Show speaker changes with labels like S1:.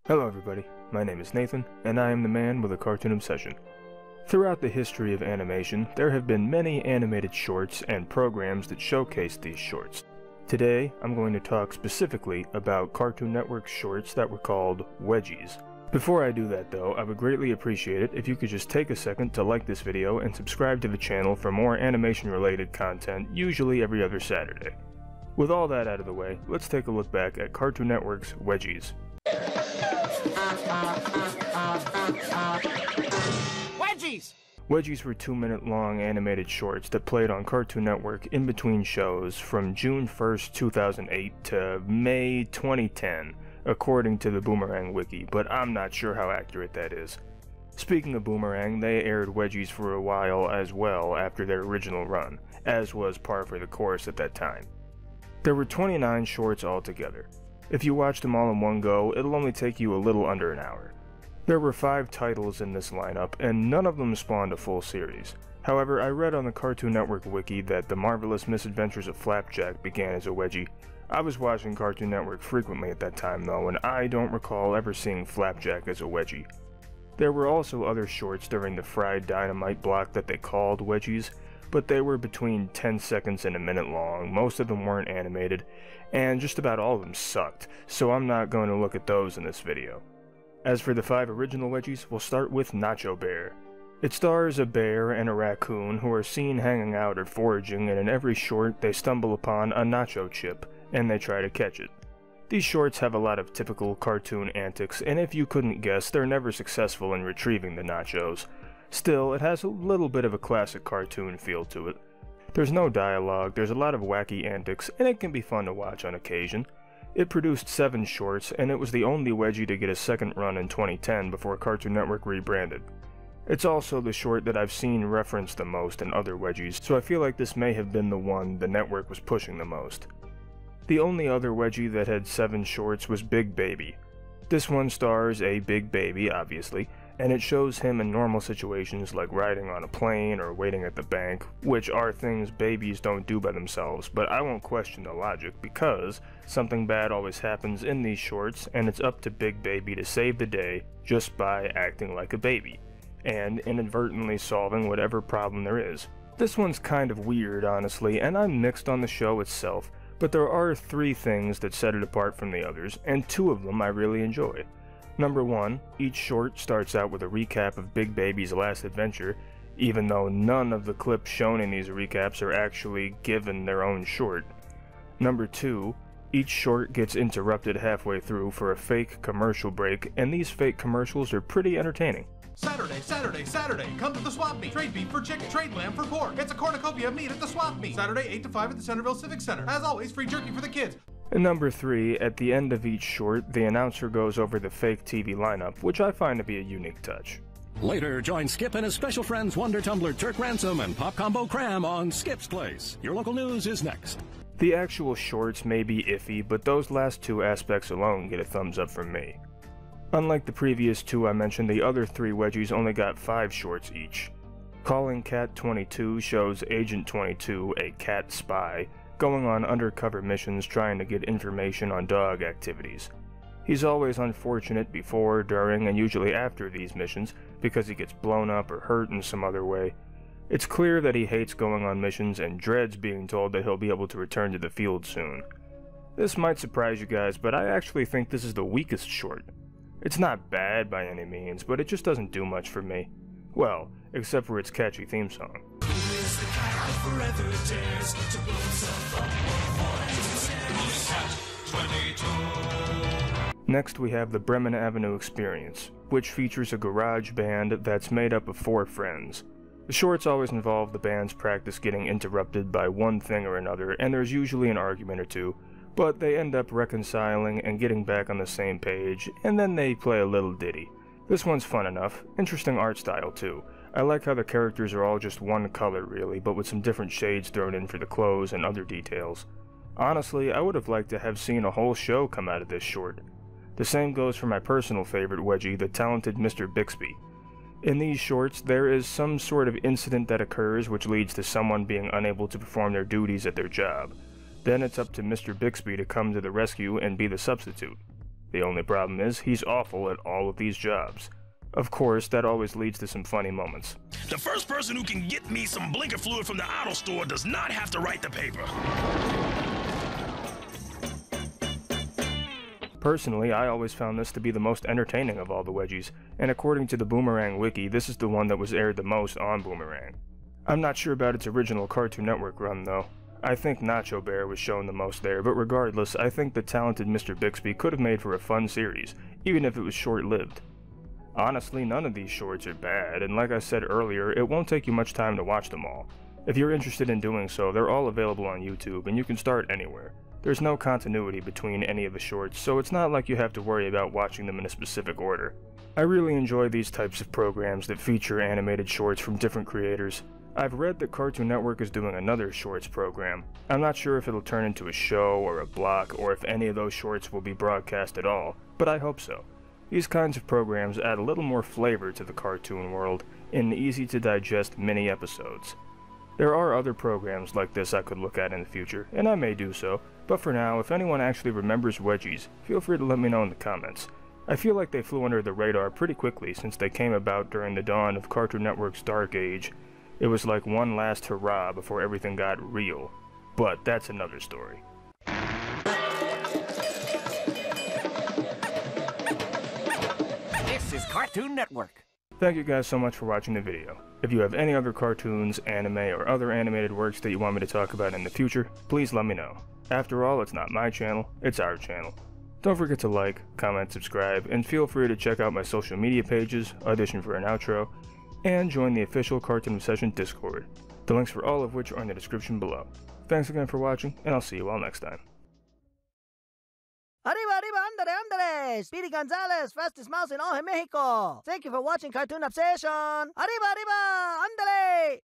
S1: Hello everybody, my name is Nathan, and I am the man with a cartoon obsession. Throughout the history of animation, there have been many animated shorts and programs that showcase these shorts. Today, I'm going to talk specifically about Cartoon Network shorts that were called Wedgies. Before I do that though, I would greatly appreciate it if you could just take a second to like this video and subscribe to the channel for more animation related content, usually every other Saturday. With all that out of the way, let's take a look back at Cartoon Network's Wedgies.
S2: Wedgies!
S1: Wedgies were 2-minute long animated shorts that played on Cartoon Network in between shows from June 1st, 2008 to May 2010, according to the Boomerang Wiki, but I'm not sure how accurate that is. Speaking of Boomerang, they aired Wedgies for a while as well after their original run, as was par for the course at that time. There were 29 shorts altogether. If you watch them all in one go, it'll only take you a little under an hour. There were 5 titles in this lineup, and none of them spawned a full series. However, I read on the Cartoon Network wiki that The Marvelous Misadventures of Flapjack began as a Wedgie. I was watching Cartoon Network frequently at that time though, and I don't recall ever seeing Flapjack as a Wedgie. There were also other shorts during the Fried Dynamite block that they called Wedgies, but they were between 10 seconds and a minute long, most of them weren't animated, and just about all of them sucked, so I'm not going to look at those in this video. As for the 5 original Wedgies, we'll start with Nacho Bear. It stars a bear and a raccoon who are seen hanging out or foraging, and in every short they stumble upon a nacho chip, and they try to catch it. These shorts have a lot of typical cartoon antics, and if you couldn't guess, they're never successful in retrieving the nachos. Still, it has a little bit of a classic cartoon feel to it. There's no dialogue, there's a lot of wacky antics, and it can be fun to watch on occasion. It produced 7 shorts, and it was the only Wedgie to get a second run in 2010 before Cartoon Network rebranded. It's also the short that I've seen referenced the most in other Wedgies, so I feel like this may have been the one the network was pushing the most. The only other Wedgie that had 7 shorts was Big Baby. This one stars a big baby, obviously, and it shows him in normal situations like riding on a plane or waiting at the bank, which are things babies don't do by themselves, but I won't question the logic because something bad always happens in these shorts, and it's up to Big Baby to save the day just by acting like a baby, and inadvertently solving whatever problem there is. This one's kind of weird, honestly, and I'm mixed on the show itself, but there are 3 things that set it apart from the others, and 2 of them I really enjoy. Number 1, each short starts out with a recap of Big Baby's last adventure, even though none of the clips shown in these recaps are actually given their own short. Number 2, each short gets interrupted halfway through for a fake commercial break, and these fake commercials are pretty entertaining.
S2: Saturday, come to the swap meet. Trade beef for chicken, trade lamb for pork. It's a cornucopia of meat at the swap meet. Saturday, 8 to 5 at the Centerville Civic Center. As always, free jerky for the kids.
S1: And number 3, at the end of each short, the announcer goes over the fake TV lineup, which I find to be a unique touch.
S3: Later, join Skip and his special friends Wonder Tumbler Turk Ransom and Pop Combo Cram on Skip's Place. Your local news is next.
S1: The actual shorts may be iffy, but those last 2 aspects alone get a thumbs up from me. Unlike the previous 2 I mentioned, the other 3 Wedgies only got 5 shorts each. Calling Cat 22 shows Agent 22, a cat spy, going on undercover missions trying to get information on dog activities. He's always unfortunate before, during, and usually after these missions because he gets blown up or hurt in some other way. It's clear that he hates going on missions and dreads being told that he'll be able to return to the field soon. This might surprise you guys, but I actually think this is the weakest short. It's not bad by any means, but it just doesn't do much for me. Well, except for its catchy theme song. Next we have the Bremen Avenue Experience, which features a garage band that's made up of 4 friends. The shorts always involve the band's practice getting interrupted by one thing or another, and there's usually an argument or 2, but they end up reconciling and getting back on the same page, and then they play a little ditty. This one's fun enough, interesting art style too. I like how the characters are all just one color really, but with some different shades thrown in for the clothes and other details. Honestly, I would have liked to have seen a whole show come out of this short. The same goes for my personal favorite Wedgie, the talented Mr. Bixby. In these shorts, there is some sort of incident that occurs which leads to someone being unable to perform their duties at their job. Then it's up to Mr. Bixby to come to the rescue and be the substitute. The only problem is, he's awful at all of these jobs. Of course, that always leads to some funny moments.
S4: The first person who can get me some blinker fluid from the auto store does not have to write the paper.
S1: Personally, I always found this to be the most entertaining of all the Wedgies, and according to the Boomerang Wiki, this is the one that was aired the most on Boomerang. I'm not sure about its original Cartoon Network run, though. I think Nacho Bear was shown the most there, but regardless, I think the talented Mr. Bixby could have made for a fun series, even if it was short-lived. Honestly, none of these shorts are bad, and like I said earlier, it won't take you much time to watch them all. If you're interested in doing so, they're all available on YouTube, and you can start anywhere. There's no continuity between any of the shorts, so it's not like you have to worry about watching them in a specific order. I really enjoy these types of programs that feature animated shorts from different creators. I've read that Cartoon Network is doing another shorts program. I'm not sure if it'll turn into a show or a block, or if any of those shorts will be broadcast at all, but I hope so. These kinds of programs add a little more flavor to the cartoon world in easy-to-digest mini-episodes. There are other programs like this I could look at in the future, and I may do so, but for now, if anyone actually remembers Wedgies, feel free to let me know in the comments. I feel like they flew under the radar pretty quickly since they came about during the dawn of Cartoon Network's dark age. It was like one last hurrah before everything got real. But that's another story.
S5: This is Cartoon Network.
S1: Thank you guys so much for watching the video. If you have any other cartoons, anime, or other animated works that you want me to talk about in the future, please let me know. After all, it's not my channel, it's our channel. Don't forget to like, comment, subscribe, and feel free to check out my social media pages, audition for an outro, and join the official Cartoon Obsession Discord. The links for all of which are in the description below. Thanks again for watching, and I'll see you all next time.
S6: Arriba, arriba, ándale, ándale! Speedy Gonzalez, fastest mouse in all of Mexico. Thank you for watching Cartoon Obsession. Arriba, arriba, ándale!